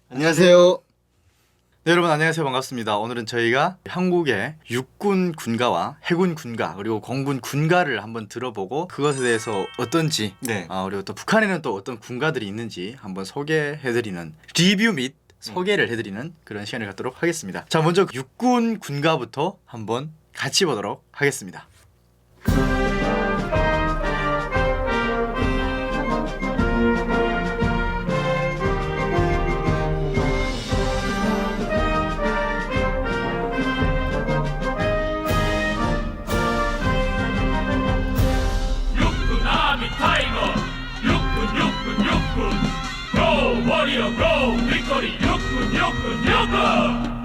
안녕하세요. 네, 여러분 안녕하세요. 반갑습니다. 오늘은 저희가 한국의 육군 군가와 해군 군가 그리고 공군 군가를 한번 들어보고 그것에 대해서 어떤지 네. 그리고 또 북한에는 또 어떤 군가들이 있는지 한번 소개해드리는 리뷰 및 소개를 해드리는 그런 시간을 갖도록 하겠습니다. 자, 먼저 육군 군가부터 한번 같이 보도록 하겠습니다.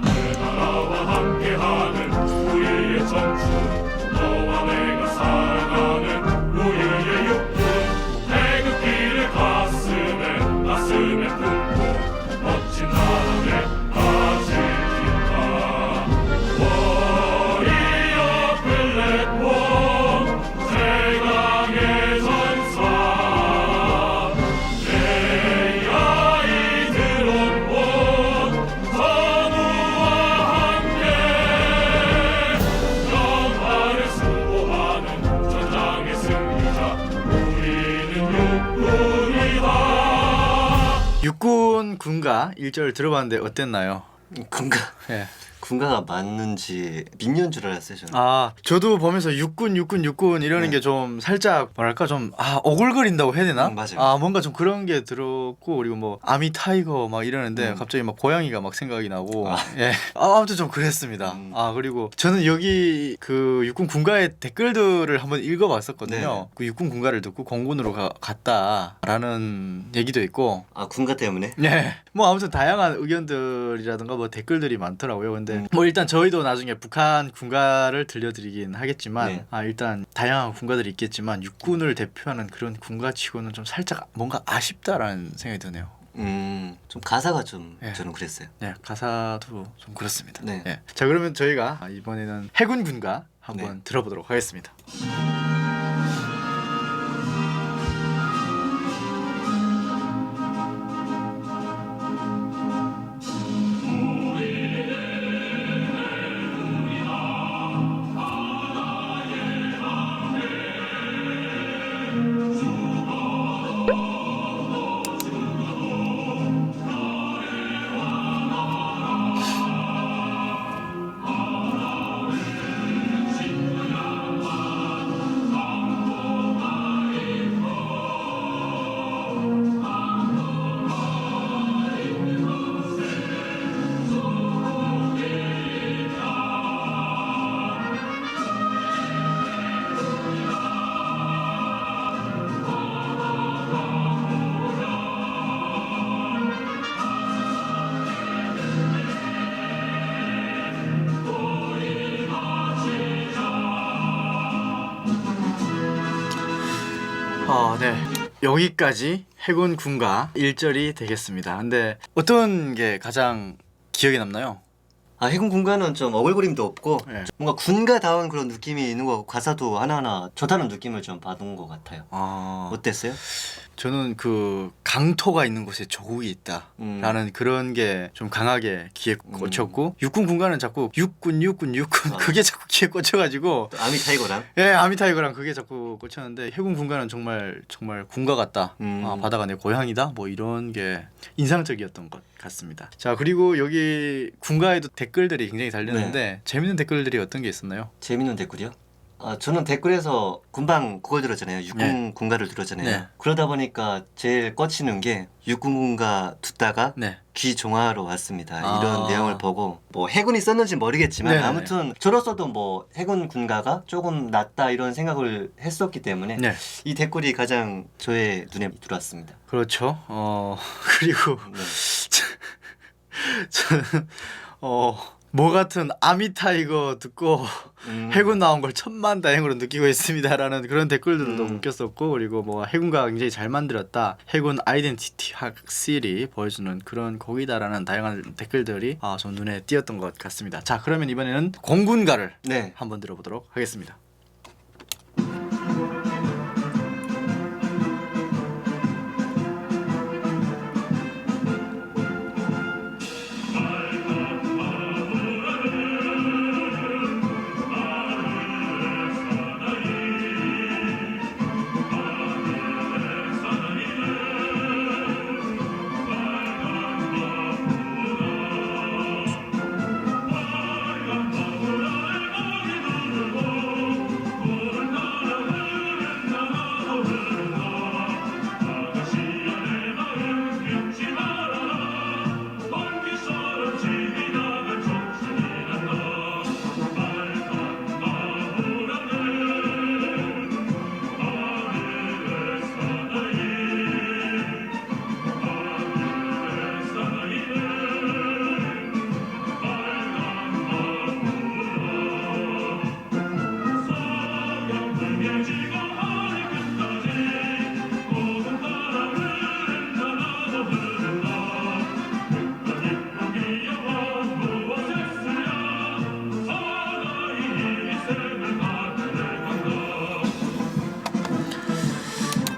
내 나라와 함께하는 우리의 전투 너와 내가 사랑하는 우리의 육군 태극기를 가슴에 품고 멋진 나라를 다지킨다 워리어 플랫폼 최강의 전사 내 아이들 온본 선우와 함께 영화를 수호하는 전장의 승리자 우리는 육군이다. 육군 군가 1절 들어봤는데 어땠나요? 군가 예. 군가가 맞는지 민요인 줄 알았어요 저는. 저도 보면서 육군 이러는 네. 게 좀 살짝 뭐랄까 좀 오글거린다고 해야 되나? 맞아요. 뭔가 좀 그런 게 들었고 그리고 뭐 아미 타이거 막 이러는데 갑자기 막 고양이가 막 생각이 나고 예. 아무튼 좀 그랬습니다. 그리고 저는 여기 그 육군 군가의 댓글들을 한번 읽어봤었거든요. 네. 그 육군 군가를 듣고 공군으로 갔다라는 얘기도 있고 군가 때문에? 네. 뭐 아무튼 다양한 의견들이라든가 뭐 댓글들이 많더라고요. 근데 뭐 일단 저희도 나중에 북한 군가를 들려드리긴 하겠지만 네. 일단 다양한 군가들이 있겠지만 육군을 대표하는 그런 군가치고는 좀 살짝 뭔가 아쉽다라는 생각이 드네요. 좀 가사가 좀 예. 저는 그랬어요. 네, 가사도 좀 그렇습니다. 네. 예. 자, 그러면 저희가 이번에는 해군 군가 한번 네. 들어보도록 하겠습니다. 네. 여기까지 해군 군가 1절이 되겠습니다. 근데 어떤 게 가장 기억에 남나요? 해군 군가는 좀 어글거림도 없고 네. 좀 뭔가 군가다운 그런 느낌이 있는 거 같고 가사도 하나하나 좋다는 느낌을 좀 받은 것 같아요. 어땠어요? 저는 그 강토가 있는 곳에 조국이 있다라는 그런 게 좀 강하게 귀에 꽂혔고 육군 군가는 자꾸 육군 그게 자꾸 귀에 꽂혀가지고 또 아미 타이거랑 아미 타이거랑 그게 자꾸 꽂혔는데 해군 군가는 정말 군가 같다. 바다가 내 고향이다. 뭐 이런 게 인상적이었던 것 같습니다. 자, 그리고 여기 군가에도 댓글들이 굉장히 달렸는데 재밌는 댓글들이 어떤 게 있었나요? 재밌는 댓글이요? 저는 댓글에서 군방 그걸 들었잖아요. 육군 군가를 들었잖아요. 네. 그러다 보니까 제일 꽂히는 게 육군 군가 듣다가 네. 귀종하러 왔습니다. 이런 내용을 보고 뭐 해군이 썼는지 모르겠지만 네네네. 아무튼 저로서도 뭐 해군 군가가 조금 낫다 이런 생각을 했었기 때문에 네. 이 댓글이 가장 저의 눈에 들어왔습니다. 그렇죠. 그리고 네. 저는 뭐 같은 아미타이거 듣고 해군 나온 걸 천만다행으로 느끼고 있습니다라는 그런 댓글들도 웃겼었고 그리고 뭐 해군가 굉장히 잘 만들었다 해군 아이덴티티 확실히 보여주는 그런 곡이다라는 다양한 댓글들이 좀 눈에 띄었던 것 같습니다. 자 그러면 이번에는 공군가를 네. 한번 들어보도록 하겠습니다.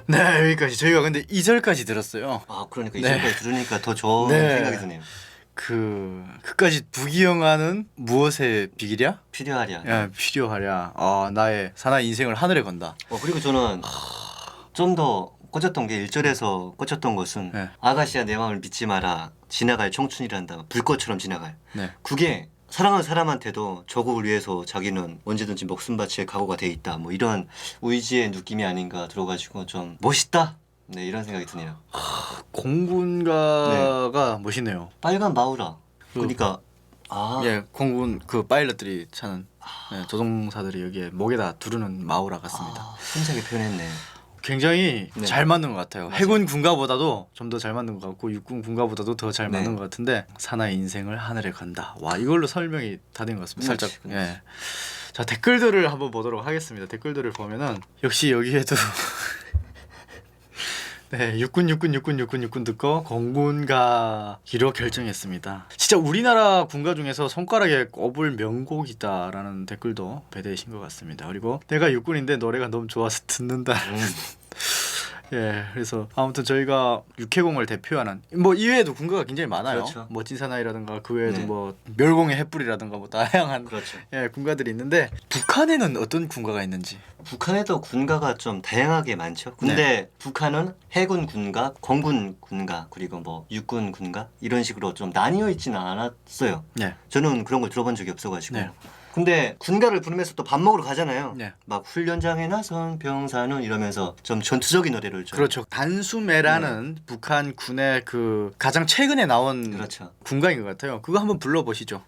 네 여기까지 저희가 근데 2절까지 들었어요. 아 그러니까 네. 이제까지 들으니까 더 좋은 네. 생각이 드네요. 그까지 부기영하는 무엇에 비기랴? 필요하랴. 야, 필요하랴. 나의 사나이 인생을 하늘에 건다. 그리고 저는 좀 더 꽂혔던 게 1절에서 꽂혔던 것은 네. 아가씨야 내 마음을 믿지 마라 지나갈 청춘이란다 불꽃처럼 지나갈. 네. 그게 사랑하는 사람한테도 조국을 위해서 자기는 언제든지 목숨 바칠 각오가 돼 있다 뭐 이런 의지의 느낌이 아닌가 들어가지고 좀 멋있다. 네 이런 생각이 드네요. 공군가가 멋있네요. 빨간 마우라. 그러니까 예, 공군 그 파일럿들이 차는 조종사들이 여기에 목에다 두르는 마우라 같습니다. 힘차게 표현했네. 굉장히 네. 잘 맞는 것 같아요. 맞아요. 해군 군가보다도 좀 더 잘 맞는 것 같고 육군 군가보다도 더 잘 네. 맞는 것 같은데 사나이 인생을 하늘에 건다. 와 이걸로 설명이 다 된 것 같습니다. 살짝. 그렇지. 예. 자 댓글들을 한번 보도록 하겠습니다. 댓글들을 보면은 역시 여기에도 네 육군 듣고 공군가기로 결정했습니다. 진짜 우리나라 군가 중에서 손가락에 꼽을 명곡이다라는 댓글도 배대신 것 같습니다. 그리고 내가 육군인데 노래가 너무 좋아서 듣는다. 예, 그래서 아무튼 저희가 육해공을 대표하는 뭐 이외에도 군가가 굉장히 많아요. 그렇죠. 멋진 사나이라든가 그 외에도 네. 뭐 멸공의 횃불이라든가 뭐 다양한 그렇죠. 군가들이 있는데 북한에는 어떤 군가가 있는지. 북한에도 군가가 좀 다양하게 많죠. 근데 북한은 해군 군가, 공군 군가, 그리고 뭐 육군 군가 이런 식으로 좀 나뉘어 있지는 않았어요. 네. 저는 그런 걸 들어본 적이 없어가지고. 네. 근데 군가를 부르면서 또 밥 먹으러 가잖아요. 네. 막 훈련장에 나선 병사는 이러면서 좀 전투적인 노래를 좀. 그렇죠. 단수매라는 북한 군의 그 가장 최근에 나온 그렇죠. 군가인 것 같아요. 그거 한번 불러보시죠.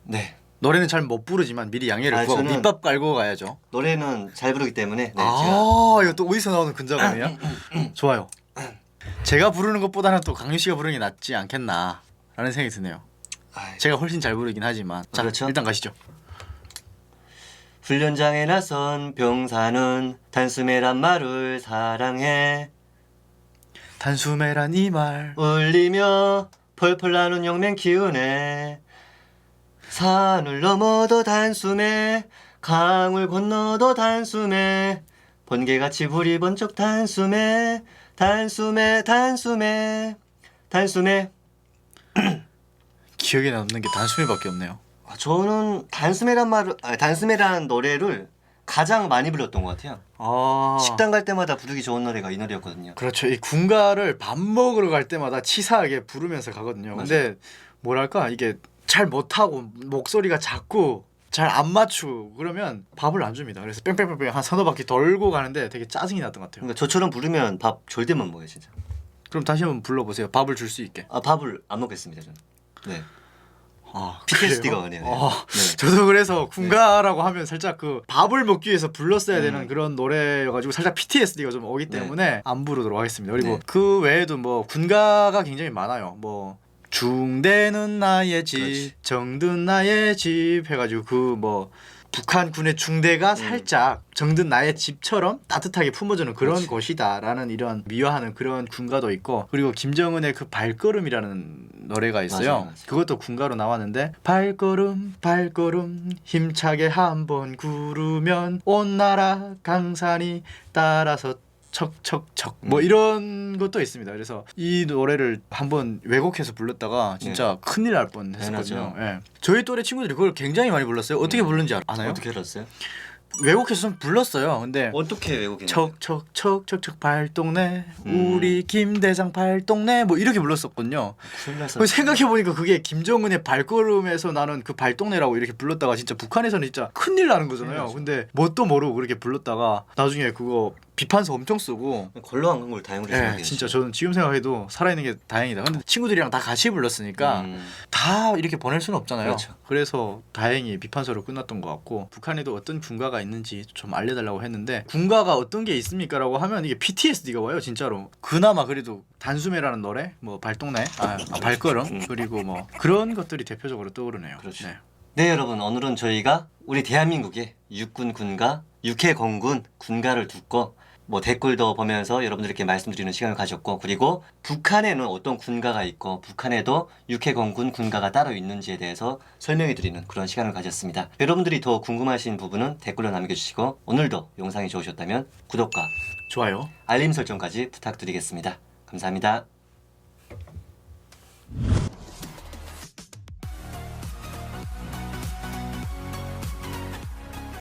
네. 노래는 잘 못 부르지만 미리 양해를 구하고 저는 밑밥 깔고 가야죠. 노래는 잘 부르기 때문에 제가 이거 또 어디서 나오는 근자감이야? 좋아요. 제가 부르는 것보다는 또 강유 씨가 부르는 게 낫지 않겠나 라는 생각이 드네요. 제가 훨씬 잘 부르긴 하지만 자 그렇죠. 일단 가시죠. 훈련장에 나선 병사는 단숨에란 말을 사랑해 단수매란 이 말 울리며 펄펄 나는 용맹 기운에 산을 넘어도 단숨에 강을 건너도 단숨에 번개같이 불이 번쩍 단숨에 단숨에 단숨에 단숨에 기억에 남는 게 단수매밖에 없네요. 저는 단숨에라는 노래를 가장 많이 불렀던 것 같아요. 식당 갈 때마다 부르기 좋은 노래가 이 노래였거든요. 그렇죠. 이 군가를 밥 먹으러 갈 때마다 치사하게 부르면서 가거든요. 근데 뭐랄까 이게 잘 못하고 목소리가 작고 잘 안 맞추고 그러면 밥을 안 줍니다. 그래서 뺑뺑뺑뺑 한 서너 바퀴 돌고 가는데 되게 짜증이 났던 것 같아요. 그러니까 저처럼 부르면 밥 절대 못 먹어요, 진짜. 그럼 다시 한번 불러보세요. 밥을 줄 수 있게. 밥을 안 먹겠습니다, 저는. 네. 그래요? PTSD가 오네요. 네. 저도 그래서 군가라고 하면 살짝 그 밥을 먹기 위해서 불렀어야 되는 그런 노래여가지고 살짝 PTSD가 좀 오기 때문에 안 부르도록 하겠습니다. 그리고 네. 그 외에도 뭐 군가가 굉장히 많아요. 뭐 중대는 나의 집, 그렇지. 정든 나의 집 해가지고 그 뭐 북한군의 중대가 살짝 정든 나의 집처럼 따뜻하게 품어주는 그런 그렇지. 곳이다라는 이런 미화하는 그런 군가도 있고 그리고 김정은의 그 발걸음이라는 노래가 있어요. 맞아요, 맞아요. 그것도 군가로 나왔는데 발걸음 발걸음 힘차게 한번 구르면 온 나라 강산이 따라서 척척척 뭐 이런 것도 있습니다. 그래서 이 노래를 한번 왜곡해서 불렀다가 진짜 큰일 날 뻔했었거든요. 당연하죠. 예. 저희 또래 친구들이 그걸 굉장히 많이 불렀어요. 어떻게 부르는지 아나요? 어떻게 알았어요? 왜곡해서 좀 불렀어요. 근데 어떻게 외국인? 척척척척척 발동네 음. 우리 김대장 발동네 뭐 이렇게 불렀었거든요. 큰일 났어. 생각해보니까 그게 김정은의 발걸음에서 나는 그 발동네라고 이렇게 불렀다가 진짜 북한에서는 진짜 큰일 나는 거잖아요. 근데 뭣도 모르고 그렇게 불렀다가 나중에 그거 비판서 엄청 쓰고 걸러 안 간 걸 다행으로 생각해요. 진짜 저는 지금 생각해도 살아있는 게 다행이다. 근데 친구들이랑 다 같이 불렀으니까 다 이렇게 보낼 수는 없잖아요. 그렇죠. 그래서 다행히 비판서로 끝났던 것 같고 북한에도 어떤 군가가 있는지 좀 알려달라고 했는데 군가가 어떤 게 있습니까라고 하면 이게 PTSD가 와요 진짜로. 그나마 그래도 단숨에라는 노래, 뭐 발동네, 발걸음 그리고 뭐 그런 것들이 대표적으로 떠오르네요. 그렇죠. 네. 네 여러분 오늘은 저희가 우리 대한민국의 육군 군가, 육해공군 군가를 두고 뭐 댓글도 보면서 여러분들께 말씀드리는 시간을 가졌고 그리고 북한에는 어떤 군가가 있고 북한에도 육해공군 군가가 따로 있는지에 대해서 설명해 드리는 그런 시간을 가졌습니다. 여러분들이 더 궁금하신 부분은 댓글로 남겨주시고 오늘도 영상이 좋으셨다면 구독과 좋아요. 알림 설정까지 부탁드리겠습니다. 감사합니다.